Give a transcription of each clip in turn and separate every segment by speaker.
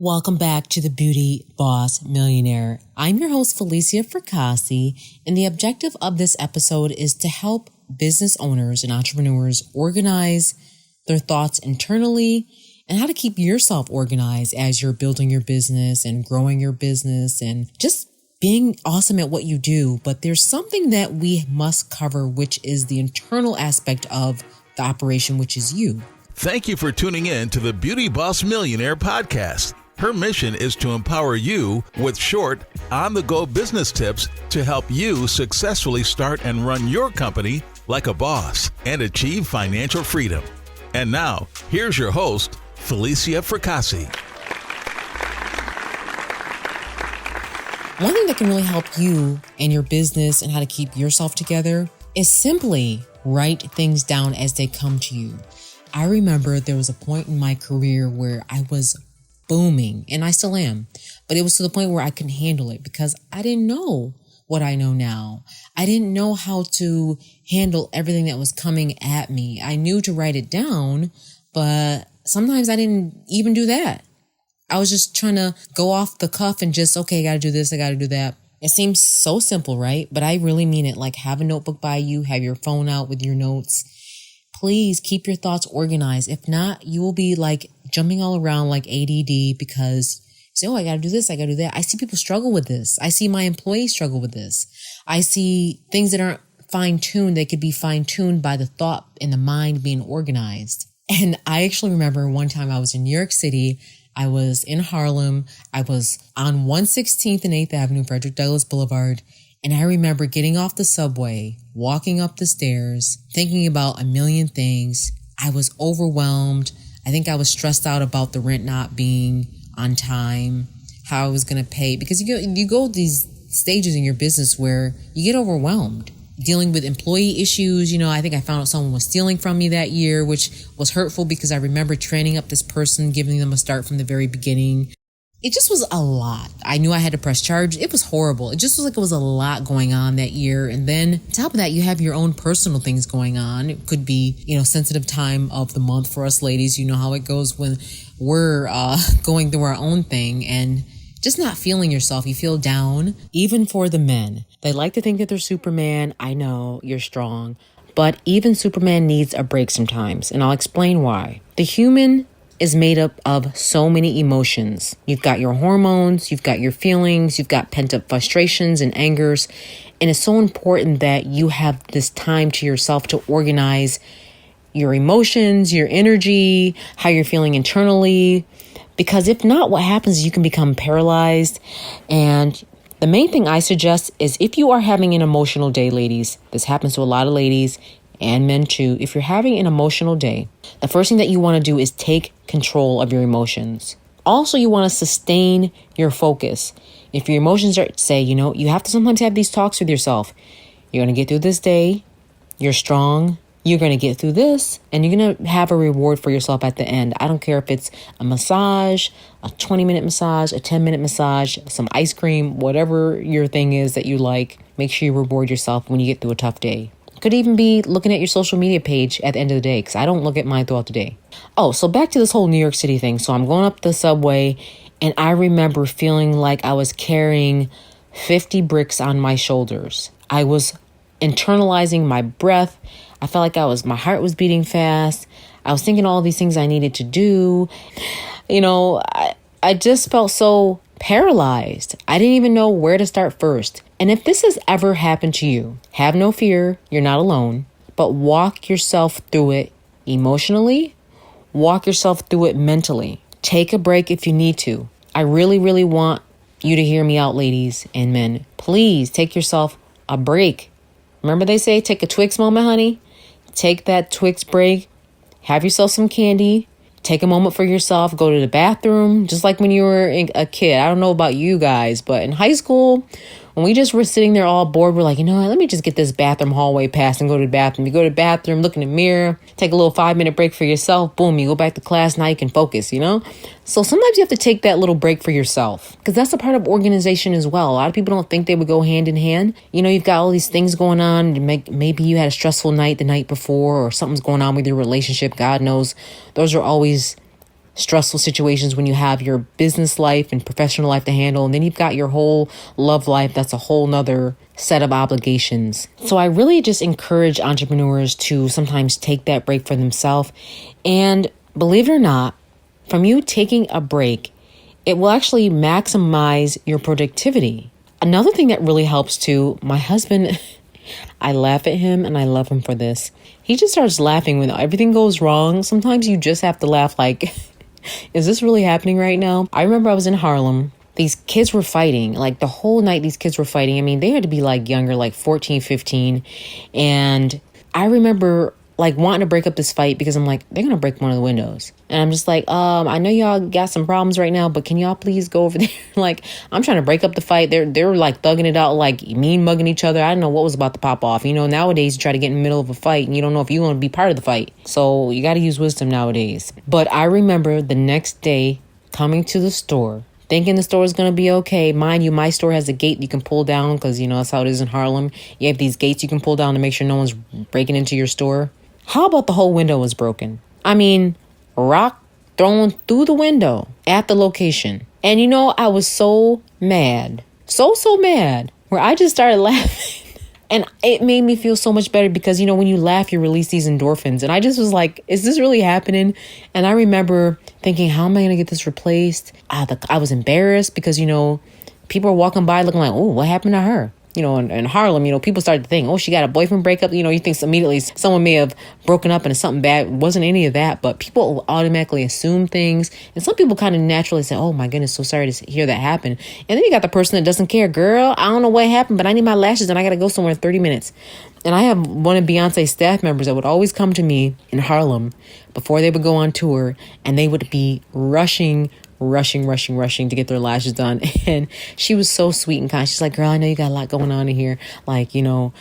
Speaker 1: Welcome back to the Beauty Boss Millionaire. I'm your host, Felicia Fracassi, and the objective of this episode is to help business owners and entrepreneurs organize their thoughts internally and how to keep yourself organized as you're building your business and growing your business and just being awesome at what you do. But there's something that we must cover, which is the internal aspect of the operation, which is you.
Speaker 2: Thank you for tuning in to the Beauty Boss Millionaire podcast. Her mission is to empower you with short, on-the-go business tips to help you successfully start and run your company like a boss and achieve financial freedom. And now, here's your host, Felicia Fracassi.
Speaker 1: One thing that can really help you and your business and how to keep yourself together is simply write things down as they come to you. I remember there was a point in my career where I was booming, and I still am, but it was to the point where I couldn't handle it because I didn't know what I know now. I didn't know how to handle everything that was coming at me. I knew to write it down, but sometimes I didn't even do that. I was just trying to go off the cuff and just, okay, I got to do this, I got to do that. It seems so simple, right? But I really mean it. Like, have a notebook by you, have your phone out with your notes. Please keep your thoughts organized. If not, you will be like jumping all around like ADD because you say, oh, I got to do this, I got to do that. I see people struggle with this. I see my employees struggle with this. I see things that aren't fine-tuned. They could be fine-tuned by the thought and the mind being organized. And I actually remember one time I was in New York City. I was in Harlem. I was on 116th and 8th Avenue, Frederick Douglass Boulevard. And I remember getting off the subway, walking up the stairs, thinking about a million things. I was overwhelmed. I think I was stressed out about the rent not being on time, how I was going to pay. Because you go these stages in your business where you get overwhelmed, dealing with employee issues. I think I found out someone was stealing from me that year, which was hurtful because I remember training up this person, giving them a start from the very beginning. It just was a lot. I knew I had to press charge. It was horrible. It just was like it was a lot going on that year. And then on top of that, you have your own personal things going on. It could be, sensitive time of the month for us ladies. You know how it goes when we're going through our own thing and just not feeling yourself. You feel down. Even for the men, they like to think that they're Superman. I know you're strong, but even Superman needs a break sometimes. And I'll explain why. The human is made up of so many emotions. You've got your hormones, you've got your feelings, you've got pent up frustrations and angers. And it's so important that you have this time to yourself to organize your emotions, your energy, how you're feeling internally. Because if not, what happens is you can become paralyzed. And the main thing I suggest is if you are having an emotional day, ladies, this happens to a lot of ladies and men too. If you're having an emotional day, the first thing that you want to do is take control of your emotions. Also, you want to sustain your focus. If your emotions are, you have to sometimes have these talks with yourself. You're going to get through this day. You're strong. You're going to get through this, and you're going to have a reward for yourself at the end. I don't care if it's a massage, a 20-minute massage, a 10-minute massage, some ice cream, whatever your thing is that you like. Make sure you reward yourself when you get through a tough day. Could even be looking at your social media page at the end of the day, because I don't look at mine throughout the day. Oh, so back to this whole New York City thing. So I'm going up the subway, and I remember feeling like I was carrying 50 bricks on my shoulders. I was internalizing my breath. I felt like my heart was beating fast. I was thinking all these things I needed to do. I just felt so paralyzed. I didn't even know where to start first. And if this has ever happened to you, have no fear. You're not alone. But walk yourself through it emotionally. Walk yourself through it mentally. Take a break if you need to. I really, really want you to hear me out, ladies and men. Please take yourself a break. Remember they say take a Twix moment, honey? Take that Twix break. Have yourself some candy. Take a moment for yourself. Go to the bathroom. Just like when you were a kid. I don't know about you guys, but in high school, when we just were sitting there all bored, we're like, let me just get this bathroom hallway pass and go to the bathroom. You go to the bathroom, look in the mirror, take a little 5-minute break for yourself. Boom, you go back to class. Now you can focus, So sometimes you have to take that little break for yourself because that's a part of organization as well. A lot of people don't think they would go hand in hand. You've got all these things going on. Maybe you had a stressful night the night before or something's going on with your relationship. God knows those are always stressful situations when you have your business life and professional life to handle. And then you've got your whole love life. That's a whole nother set of obligations. So I really just encourage entrepreneurs to sometimes take that break for themselves. And believe it or not, from you taking a break, it will actually maximize your productivity. Another thing that really helps too, my husband, I laugh at him and I love him for this. He just starts laughing when everything goes wrong. Sometimes you just have to laugh like, is this really happening right now? I remember I was in Harlem. These kids were fighting, like the whole night these kids were fighting. I mean, they had to be like younger, like 14, 15. And I remember like wanting to break up this fight because I'm like, they're going to break one of the windows. And I'm just like, I know y'all got some problems right now, but can y'all please go over there? Like, I'm trying to break up the fight. They're like thugging it out, like mean mugging each other. I don't know what was about to pop off. You know, nowadays you try to get in the middle of a fight and you don't know if you want to be part of the fight. So you got to use wisdom nowadays. But I remember the next day coming to the store, thinking the store is going to be okay. Mind you, my store has a gate you can pull down because, you know, that's how it is in Harlem. You have these gates you can pull down to make sure no one's breaking into your store. How about the whole window was broken? I mean, rock thrown through the window at the location. And, you know, I was so mad, so mad, where I just started laughing. And it made me feel so much better because, you know, when you laugh, you release these endorphins. And I just was like, is this really happening? And I remember thinking, how am I going to get this replaced? I was embarrassed because, you know, people are walking by looking like, oh, what happened to her? You know, in Harlem, you know, people started to think, oh, she got a boyfriend breakup. You know, you think immediately someone may have broken up and it's something bad. It wasn't any of that, but people automatically assume things. And some people kind of naturally say, oh my goodness, so sorry to hear that happen. And then you got the person that doesn't care. Girl, I don't know what happened, but I need my lashes and I got to go somewhere in 30 minutes. And I have one of Beyonce's staff members that would always come to me in Harlem before they would go on tour, and they would be rushing to get their lashes done. And she was so sweet and kind. She's like, girl, I know you got a lot going on in here. Like, you know,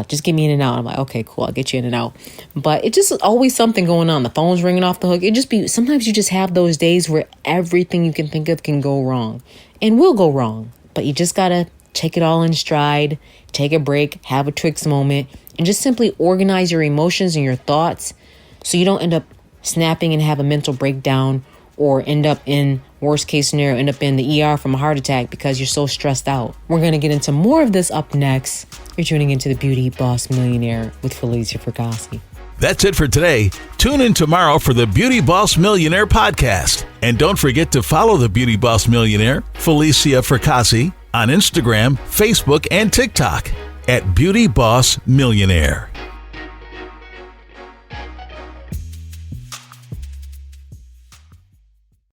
Speaker 1: just get me in and out. I'm like, okay, cool. I'll get you in and out. But it just always something going on. The phone's ringing off the hook. Sometimes you just have those days where everything you can think of can go wrong and will go wrong. But you just got to take it all in stride, take a break, have a Twix moment, and just simply organize your emotions and your thoughts so you don't end up snapping and have a mental breakdown, or end up in, worst case scenario, end up in the ER from a heart attack because you're so stressed out. We're going to get into more of this up next. You're tuning into the Beauty Boss Millionaire with Felicia Fracassi.
Speaker 2: That's it for today. Tune in tomorrow for the Beauty Boss Millionaire podcast. And don't forget to follow the Beauty Boss Millionaire, Felicia Fracassi, on Instagram, Facebook, and TikTok at Beauty Boss Millionaire.